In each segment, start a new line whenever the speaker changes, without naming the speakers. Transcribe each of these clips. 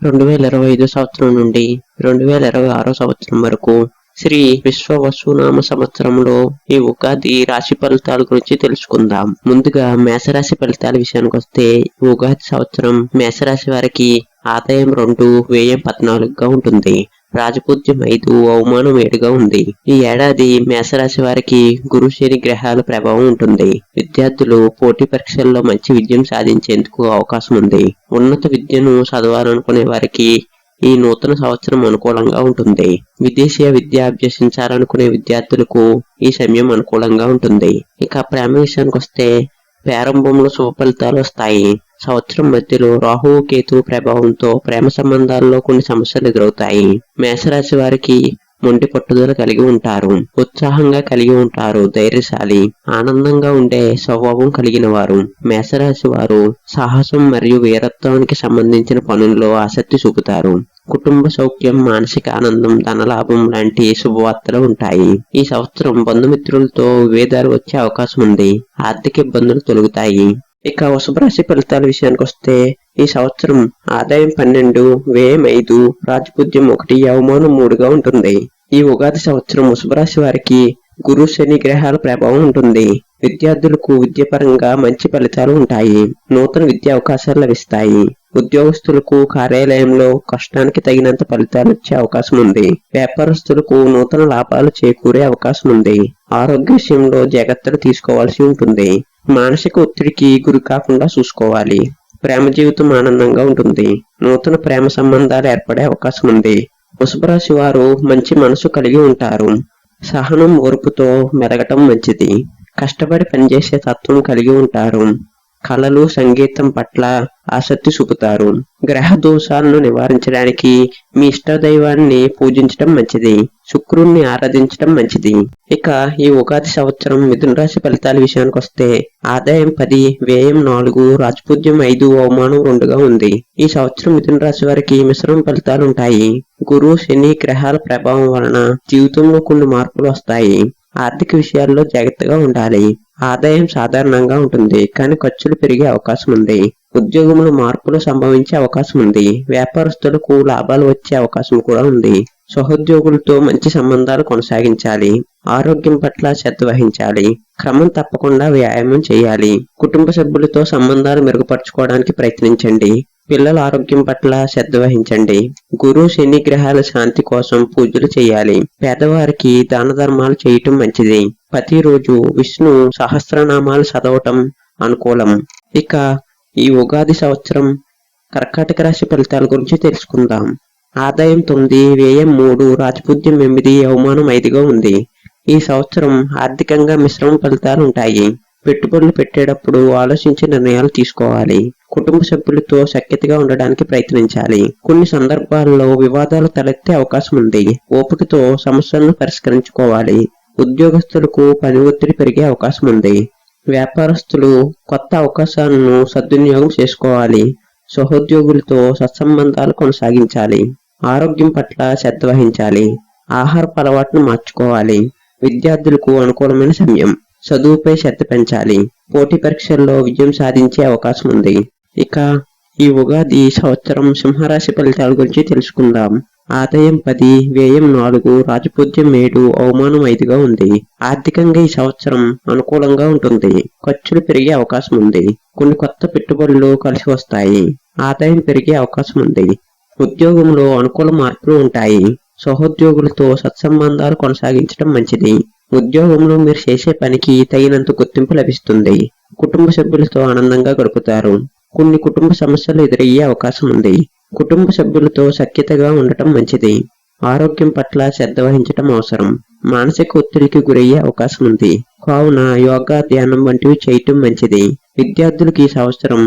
2025 సంవత్సరం నుండి 2026 సంవత్సరం వరకు శ్రీ విశ్వవసునామ సంవత్సరంలో ఈ ఉగాది రాశి ఫలితాల గురించి తెలుసుకుందాం. ముందుగా మేషరాశి ఫలితాల విషయానికి వస్తే ఉగాది సంవత్సరం మేషరాశి వారికి ఆదాయం 2, వ్యయం 14గా ఉంటుంది. రాజపూజ్యం 5, అవమానం 7గా ఉంది. ఈ ఏడాది మేషరాశి వారికి గురు శని గ్రహాల ప్రభావం ఉంటుంది. విద్యార్థులు పోటీ పరీక్షల్లో మంచి విజయం సాధించేందుకు అవకాశం ఉంది. ఉన్నత విద్యను చదవాలనుకునే వారికి ఈ నూతన సంవత్సరం అనుకూలంగా ఉంటుంది. విదేశీయ విద్య అభ్యసించాలనుకునే విద్యార్థులకు ఈ సమయం అనుకూలంగా ఉంటుంది. ఇక ప్రేమ విషయానికి వస్తే ప్రారంభంలో శుభ ఫలితాలు వస్తాయి. సంవత్సరం మధ్యలో రాహు కేతు ప్రభావంతో ప్రేమ సంబంధాల్లో కొన్ని సమస్యలు ఎదురవుతాయి. మేషరాశి వారికి మొండి పట్టుదల కలిగి ఉంటారు. ఉత్సాహంగా కలిగి ఉంటారు. ధైర్యశాలి, ఆనందంగా ఉండే స్వభావం కలిగిన వారు. మేషరాశి వారు సాహసం మరియు వీరత్వానికి సంబంధించిన పనుల్లో ఆసక్తి చూపుతారు. కుటుంబ సౌఖ్యం, మానసిక ఆనందం, ధనలాభం లాంటి శుభవార్తలు ఉంటాయి. ఈ సంవత్సరం బంధుమిత్రులతో విభేదాలు వచ్చే అవకాశం ఉంది. ఆర్థిక ఇబ్బందులు తొలగుతాయి. ఇక వృషభ రాశి ఫలితాల విషయానికి వస్తే ఈ సంవత్సరం ఆదాయం 12, వ్యయం 5, రాజపూజ్యం 1, అవమానం 3గా ఉంటుంది. ఈ ఉగాది సంవత్సరం వృషభ రాశి వారికి గురు శని గ్రహాల ప్రభావం ఉంటుంది. విద్యార్థులకు విద్యాపరంగా మంచి ఫలితాలు ఉంటాయి. నూతన విద్యా అవకాశాలు లభిస్తాయి. ఉద్యోగస్తులకు కార్యాలయంలో కష్టానికి తగినంత ఫలితాలు వచ్చే అవకాశం ఉంది. వ్యాపారస్తులకు నూతన లాభాలు చేకూరే అవకాశం ఉంది. ఆరోగ్య విషయంలో జాగ్రత్తలు తీసుకోవాల్సి ఉంటుంది. మానసిక ఒత్తిడికి గురి కాకుండా చూసుకోవాలి. ప్రేమ జీవితం ఆనందంగా ఉంటుంది. నూతన ప్రేమ సంబంధాలు ఏర్పడే అవకాశం ఉంది. వృషభ రాశి వారు మంచి మనసు కలిగి ఉంటారు. సహనం, ఓర్పుతో మెలగటం మంచిది. కష్టపడి పనిచేసే తత్వం కలిగి ఉంటారు. కళలు, సంగీతం పట్ల ఆసక్తి చూపుతారు. గ్రహ దోషాలను నివారించడానికి మీ ఇష్ట దైవాన్ని పూజించడం మంచిది. శుక్రుణ్ణి ఆరాధించడం మంచిది. ఇక ఈ ఉగాది సంవత్సరం మిథున రాశి ఫలితాల విషయానికి వస్తే ఆదాయం 10, వ్యయం 4, రాజపూజ్యం 5, అవమానం 2గా ఉంది. ఈ సంవత్సరం మిథున రాశి వారికి మిశ్రమ ఫలితాలు ఉంటాయి. గురు శని గ్రహాల ప్రభావం వలన జీవితంలో కొన్ని మార్పులు వస్తాయి. ఆర్థిక విషయాల్లో జాగ్రత్తగా ఉండాలి. ఆదాయం సాధారణంగా ఉంటుంది, కానీ ఖర్చులు పెరిగే అవకాశం ఉంది. ఉద్యోగంలో మార్పులు సంభవించే అవకాశం ఉంది. వ్యాపారస్తులకు లాభాలు వచ్చే అవకాశం కూడా ఉంది. సహోద్యోగులతో మంచి సంబంధాలు కొనసాగించాలి. ఆరోగ్యం పట్ల శ్రద్ధ వహించాలి. క్రమం తప్పకుండా వ్యాయామం చేయాలి. కుటుంబ సభ్యులతో సంబంధాలు మెరుగుపరచుకోవడానికి ప్రయత్నించండి. పిల్లల ఆరోగ్యం పట్ల శ్రద్ధ వహించండి. గురు శని గ్రహాల శాంతి కోసం పూజలు చేయాలి. పేదవారికి దాన ధర్మాలు చేయటం మంచిది. ప్రతిరోజు విష్ణు సహస్రనామాలు చదవటం అనుకూలం. ఇక ఈ ఉగాది సంవత్సరం కర్కాటక రాశి ఫలితాల గురించి తెలుసుకుందాం. ఆదాయం 9, వ్యయం 3, రాజపూజ్యం 8, అవమానం 5గా ఉంది. ఈ సంవత్సరం ఆర్థికంగా మిశ్రమ ఫలితాలు ఉంటాయి. పెట్టుబడులు పెట్టేటప్పుడు ఆలోచించి నిర్ణయాలు తీసుకోవాలి. కుటుంబ సభ్యులతో సఖ్యతగా ఉండడానికి ప్రయత్నించాలి. కొన్ని సందర్భాల్లో వివాదాలు తలెత్తే అవకాశం ఉంది. ఓపికతో సమస్యలను పరిష్కరించుకోవాలి. ఉద్యోగస్తులకు పని ఒత్తిడి పెరిగే అవకాశం ఉంది. వ్యాపారస్తులు కొత్త అవకాశాలను సద్వినియోగం చేసుకోవాలి. సహోద్యోగులతో సత్సంబంధాలు కొనసాగించాలి. ఆరోగ్యం పట్ల శ్రద్ధ వహించాలి. ఆహారపు అలవాటును మార్చుకోవాలి. విద్యార్థులకు అనుకూలమైన సమయం. చదువుపై శ్రద్ధ పెంచాలి. పోటీ పరీక్షల్లో విజయం సాధించే అవకాశం ఉంది. ఇక ఈ ఉగాది సంవత్సరం సింహరాశి ఫలితాల గురించి తెలుసుకుందాం. ఆదాయం 10, వ్యయం 4, రాజపూజ్యం 7, అవమానం 5గా ఉంది. ఆర్థికంగా ఈ సంవత్సరం అనుకూలంగా ఉంటుంది. ఖర్చులు పెరిగే అవకాశం ఉంది. కొన్ని కొత్త పెట్టుబడులు కలిసి వస్తాయి. ఆదాయం పెరిగే అవకాశం ఉంది. ఉద్యోగంలో అనుకూల మార్పులు ఉంటాయి. సహోద్యోగులతో సత్సంబంధాలు కొనసాగించడం మంచిది. ఉద్యోగంలో మీరు చేసే పనికి తగినంత గుర్తింపు లభిస్తుంది. కుటుంబ సభ్యులతో ఆనందంగా గడుపుతారు. కొన్ని కుటుంబ సమస్యలు ఎదురయ్యే అవకాశం ఉంది. కుటుంబ సభ్యులతో సఖ్యతగా ఉండటం మంచిది. ఆరోగ్యం పట్ల శ్రద్ధ వహించడం అవసరం. మానసిక ఒత్తిడికి గురయ్యే అవకాశం ఉంది. కావున యోగా, ధ్యానం వంటివి చేయటం మంచిది. విద్యార్థులకు ఈ సంవత్సరం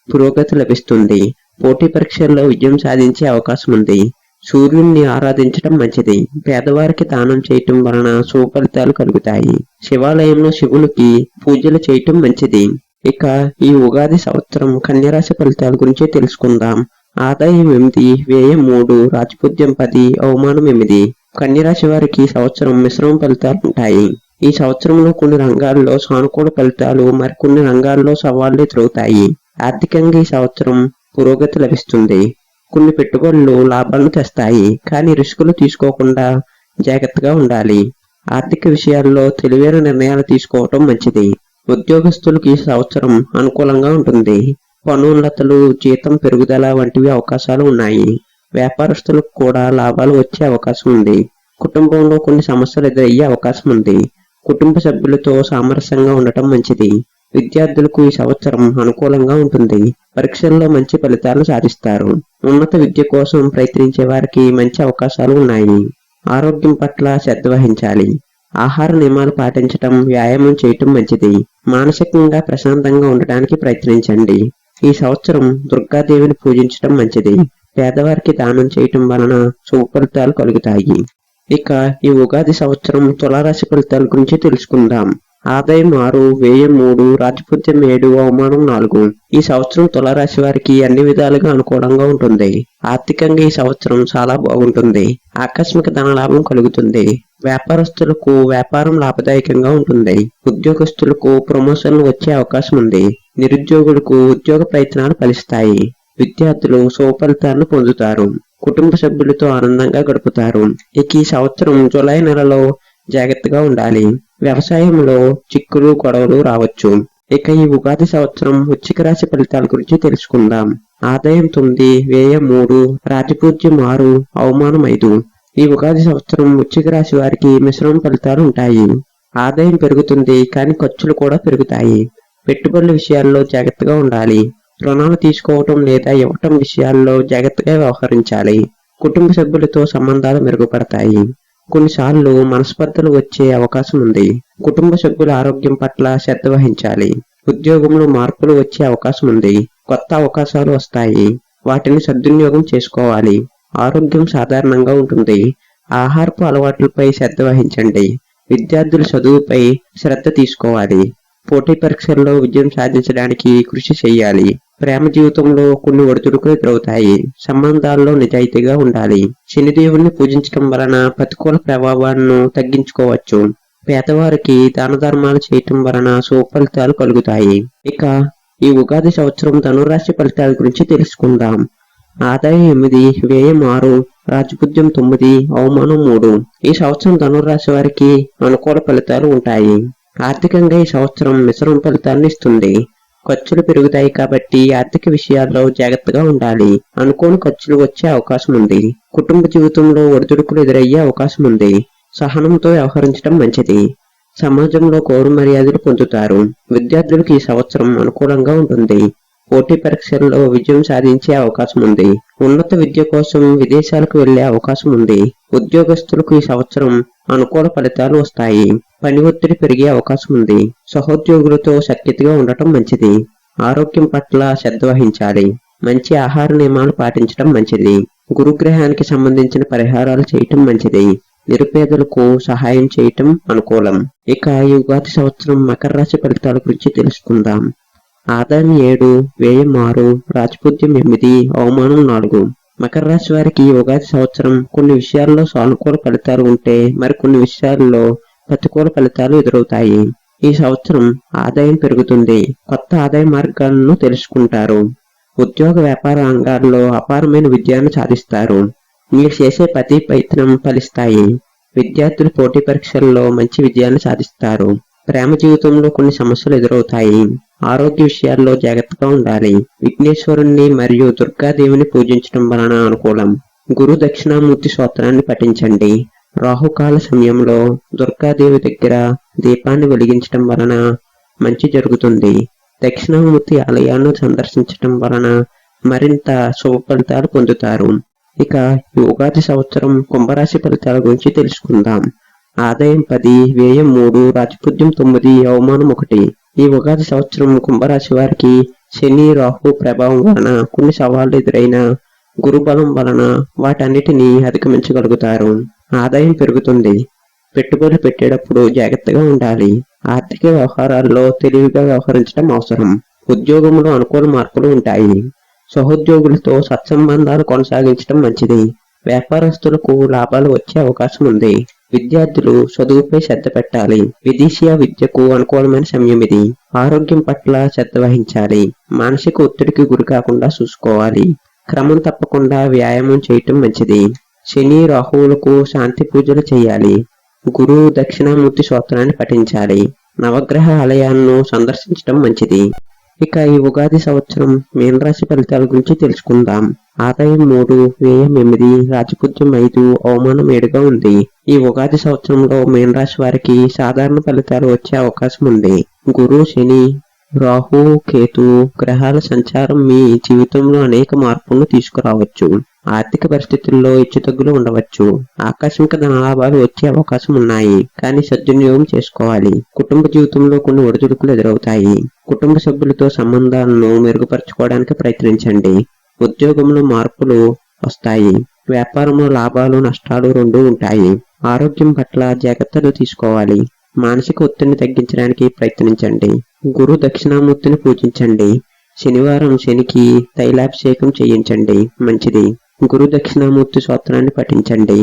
పురోగతి లభిస్తుంది. పోటీ పరీక్షల్లో విజయం సాధించే అవకాశం ఉంది. సూర్యుడిని ఆరాధించడం మంచిది. పేదవారికి దానం చేయటం వలన శుభ ఫలితాలు కలుగుతాయి. శివాలయంలో శివునికి పూజలు చేయటం మంచిది. ఇక ఈ ఉగాది సంవత్సరం కన్యరాశి ఫలితాల గురించి తెలుసుకుందాం. ఆదాయం 8, వ్యయం 3, రాజపూజ్యం 10, అవమానం 8. కన్యరాశి వారికి సంవత్సరం మిశ్రమ ఫలితాలు ఉంటాయి. ఈ సంవత్సరంలో కొన్ని రంగాల్లో సానుకూల ఫలితాలు, మరికొన్ని రంగాల్లో సవాళ్లు ఎదురవుతాయి. ఆర్థికంగా ఈ సంవత్సరం పురోగతి లభిస్తుంది. కొన్ని పెట్టుబడులు లాభాలను తెస్తాయి, కానీ రిస్కులు తీసుకోకుండా జాగ్రత్తగా ఉండాలి. ఆర్థిక విషయాల్లో తెలివైన నిర్ణయాలు తీసుకోవటం మంచిది. ఉద్యోగస్తులకు ఈ సంవత్సరం అనుకూలంగా ఉంటుంది. పన్నున్నతలు, జీతం పెరుగుదల వంటివి అవకాశాలు ఉన్నాయి. వ్యాపారస్తులకు కూడా లాభాలు వచ్చే అవకాశం ఉంది. కుటుంబంలో కొన్ని సమస్యలు ఎదురయ్యే అవకాశం ఉంది. కుటుంబ సభ్యులతో సామరస్యంగా ఉండటం మంచిది. విద్యార్థులకు ఈ సంవత్సరం అనుకూలంగా ఉంటుంది. పరీక్షల్లో మంచి ఫలితాలు సాధిస్తారు. ఉన్నత విద్య కోసం ప్రయత్నించే వారికి మంచి అవకాశాలు ఉన్నాయి. ఆరోగ్యం పట్ల శ్రద్ధ వహించాలి. ఆహార నియమాలు పాటించటం, వ్యాయామం చేయటం మంచిది. మానసికంగా ప్రశాంతంగా ఉండటానికి ప్రయత్నించండి. ఈ సంవత్సరం దుర్గాదేవిని పూజించటం మంచిది. పేదవారికి దానం చేయటం వలన శుభ ఫలితాలు కలుగుతాయి. ఇక ఈ ఉగాది సంవత్సరం తులారాశి ఫలితాల గురించి తెలుసుకుందాం. ఆదాయం 6, వ్యయం 3, రాజపూజ్యం 7, అవమానం 4. ఈ సంవత్సరం తులారాశి వారికి అన్ని విధాలుగా అనుకూలంగా ఉంటుంది. ఆర్థికంగా ఈ సంవత్సరం చాలా బాగుంటుంది. ఆకస్మిక ధనలాభం కలుగుతుంది. వ్యాపారస్తులకు వ్యాపారం లాభదాయకంగా ఉంటుంది. ఉద్యోగస్తులకు ప్రమోషన్లు వచ్చే అవకాశం ఉంది. నిరుద్యోగులకు ఉద్యోగ ప్రయత్నాలు ఫలిస్తాయి. విద్యార్థులు శుభ ఫలితాలను పొందుతారు. కుటుంబ సభ్యులతో ఆనందంగా గడుపుతారు. ఇక ఈ సంవత్సరం జూలై నెలలో జాగ్రత్తగా ఉండాలి. వ్యవసాయంలో చిక్కులు, గొడవలు రావచ్చు. ఇక ఈ ఉగాది సంవత్సరం వృశ్చిక రాశి ఫలితాల గురించి తెలుసుకుందాం. ఆదాయం 9, వ్యయం 3, రాజపూజ్యం 6, అవమానం 5. ఈ ఉగాది సంవత్సరం వృశ్చిక రాశి వారికి మిశ్రమ ఫలితాలు ఉంటాయి. ఆదాయం పెరుగుతుంది, కానీ ఖర్చులు కూడా పెరుగుతాయి. పెట్టుబడుల విషయాల్లో జాగ్రత్తగా ఉండాలి. రుణాలు తీసుకోవటం లేదా ఇవ్వటం విషయాల్లో జాగ్రత్తగా వ్యవహరించాలి. కుటుంబ సభ్యులతో సంబంధాలు మెరుగుపడతాయి. కొన్నిసార్లు మనస్పర్ధలు వచ్చే అవకాశం ఉంది. కుటుంబ సభ్యుల ఆరోగ్యం పట్ల శ్రద్ధ వహించాలి. ఉద్యోగంలో మార్పులు వచ్చే అవకాశం ఉంది. కొత్త అవకాశాలు వస్తాయి. వాటిని సద్వినియోగం చేసుకోవాలి. ఆరోగ్యం సాధారణంగా ఉంటుంది. ఆహారపు అలవాట్లపై శ్రద్ధ వహించండి. విద్యార్థుల చదువుపై శ్రద్ధ తీసుకోవాలి. పోటీ పరీక్షల్లో విజయం సాధించడానికి కృషి చేయాలి. ప్రేమ జీవితంలో కొన్ని ఒడిదుడుకులు ఎదురవుతాయి. సంబంధాల్లో నిజాయితీగా ఉండాలి. శనిదేవుణ్ణి పూజించడం వలన ప్రతికూల ప్రభావాలను తగ్గించుకోవచ్చు. పేదవారికి దాన ధర్మాలు చేయటం వలన శుభ ఫలితాలు కలుగుతాయి. ఇక ఈ ఉగాది సంవత్సరం ధనురాశి ఫలితాల గురించి తెలుసుకుందాం. ఆదాయం 8, వ్యయం 6, రాజపూజ్యం 9, అవమానం 3. ఈ సంవత్సరం ధనురాశి వారికి అనుకూల ఫలితాలు ఉంటాయి. ఆర్థికంగా ఈ సంవత్సరం మిశ్రమ ఫలితాలను ఇస్తుంది. ఖర్చులు పెరుగుతాయి కాబట్టి ఆర్థిక విషయాల్లో జాగ్రత్తగా ఉండాలి. అనుకోని ఖర్చులు వచ్చే అవకాశం ఉంది. కుటుంబ జీవితంలో ఒడిదుడుకులు ఎదురయ్యే అవకాశం ఉంది. సహనంతో వ్యవహరించడం మంచిది. సమాజంలో గౌరవ మర్యాదలు పొందుతారు. విద్యార్థులకు ఈ సంవత్సరం అనుకూలంగా ఉంటుంది. పోటీ పరీక్షల్లో విజయం సాధించే అవకాశం ఉంది. ఉన్నత విద్య కోసం విదేశాలకు వెళ్లే అవకాశం ఉంది. ఉద్యోగస్తులకు ఈ సంవత్సరం అనుకూల ఫలితాలు వస్తాయి. పని ఒత్తిడి పెరిగే అవకాశం ఉంది. సహోద్యోగులతో సఖ్యతగా ఉండటం మంచిది. ఆరోగ్యం పట్ల శ్రద్ధ వహించాలి. మంచి ఆహార నియమాలు పాటించడం మంచిది. గురుగ్రహానికి సంబంధించిన పరిహారాలు చేయటం మంచిది. నిరుపేదలకు సహాయం చేయటం అనుకూలం. ఇక ఈ ఉగాది సంవత్సరం మకర రాశి ఫలితాల గురించి తెలుసుకుందాం. ఆదాయం 7, వ్యయం 6, రాజపూజ్యం 8, అవమానం 4. మకర రాశి వారికి ఈ ఉగాది సంవత్సరం కొన్ని విషయాల్లో సానుకూల ఫలితాలు ఉంటే మరికొన్ని విషయాల్లో ప్రతికూల ఫలితాలు ఎదురవుతాయి. ఈ సంవత్సరం ఆదాయం పెరుగుతుంది. కొత్త ఆదాయ మార్గాలను తెలుసుకుంటారు. ఉద్యోగ వ్యాపార రంగాల్లో అపారమైన విజయాన్ని సాధిస్తారు. మీరు చేసే ప్రతి ప్రయత్నం ఫలిస్తాయి. విద్యార్థులు పోటీ పరీక్షల్లో మంచి విజయాన్ని సాధిస్తారు. ప్రేమ జీవితంలో కొన్ని సమస్యలు ఎదురవుతాయి. ఆరోగ్య విషయాల్లో జాగ్రత్తగా ఉండాలి. విఘ్నేశ్వరుణ్ణి మరియు దుర్గాదేవిని పూజించడం వలన అనుకూలం. గురు దక్షిణామూర్తి స్తోత్రాన్ని పఠించండి. రాహుకాల సమయంలో దుర్గాదేవి దగ్గర దీపాన్ని వెలిగించడం వలన మంచి జరుగుతుంది. దక్షిణామూర్తి ఆలయాన్ని సందర్శించడం వలన మరింత శుభ ఫలితాలు పొందుతారు. ఇక ఈ ఉగాది సంవత్సరం కుంభరాశి ఫలితాల గురించి తెలుసుకుందాం. ఆదాయం 10, వ్యయం 3, రాజపూజ్యం 9, అవమానం 1. ఈ ఉగాది సంవత్సరం కుంభరాశి వారికి శని, రాహు ప్రభావం వలన కొన్ని సవాళ్లు ఎదురైన గురుబలం వలన వాటన్నిటినీ అధిగమించగలుగుతారు. ఆదాయం పెరుగుతుంది. పెట్టుబడులు పెట్టేటప్పుడు జాగ్రత్తగా ఉండాలి. ఆర్థిక వ్యవహారాల్లో తెలివిగా వ్యవహరించడం అవసరం. ఉద్యోగంలో అనుకూల మార్పులు ఉంటాయి. సహోద్యోగులతో సత్సంబంధాలు కొనసాగించడం మంచిది. వ్యాపారస్తులకు లాభాలు వచ్చే అవకాశం ఉంది. విద్యార్థులు చదువుపై శ్రద్ధ పెట్టాలి. విదేశీయ విద్యకు అనుకూలమైన సమయం ఇది. ఆరోగ్యం పట్ల శ్రద్ధ వహించాలి. మానసిక ఒత్తిడికి గురి కాకుండా చూసుకోవాలి. క్రమం తప్పకుండా వ్యాయామం చేయటం మంచిది. శని రాహువులకు శాంతి పూజలు చేయాలి. గురు దక్షిణామూర్తి స్తోత్రాన్ని పఠించాలి. నవగ్రహ ఆలయాలను సందర్శించడం మంచిది. ఇక ఈ ఉగాది సంవత్సరం మీనరాశి ఫలితాల గురించి తెలుసుకుందాం. ఆదాయం 3, వ్యయం 8, రాజపూజ్యం 5, అవమానం 7గా ఉంది. ఈ ఉగాది సంవత్సరంలో మీనరాశి వారికి సాధారణ ఫలితాలు వచ్చే అవకాశం ఉంది. గురు, శని, రాహు, కేతు గ్రహాల సంచారం మీ జీవితంలో అనేక మార్పులను తీసుకురావచ్చు. ఆర్థిక పరిస్థితుల్లో హెచ్చుతగ్గులు ఉండవచ్చు. ఆకస్మిక ధనలాభాలు వచ్చే అవకాశం ఉన్నాయి, కానీ సద్వినియోగం చేసుకోవాలి. కుటుంబ జీవితంలో కొన్ని ఒడిదుడుకులు ఎదురవుతాయి. కుటుంబ సభ్యులతో సంబంధాలను మెరుగుపరచుకోవడానికి ప్రయత్నించండి. ఉద్యోగంలో మార్పులు వస్తాయి. వ్యాపారంలో లాభాలు నష్టాలు రెండూ ఉంటాయి. ఆరోగ్యం పట్ల జాగ్రత్తలు తీసుకోవాలి. మానసిక ఒత్తిడిని తగ్గించడానికి ప్రయత్నించండి. గురు దక్షిణామూర్తిని పూజించండి. శనివారం శనికి తైలాభిషేకం చేయించండి, మంచిది. గురు దక్షిణామూర్తి స్తోత్రాన్ని పఠించండి.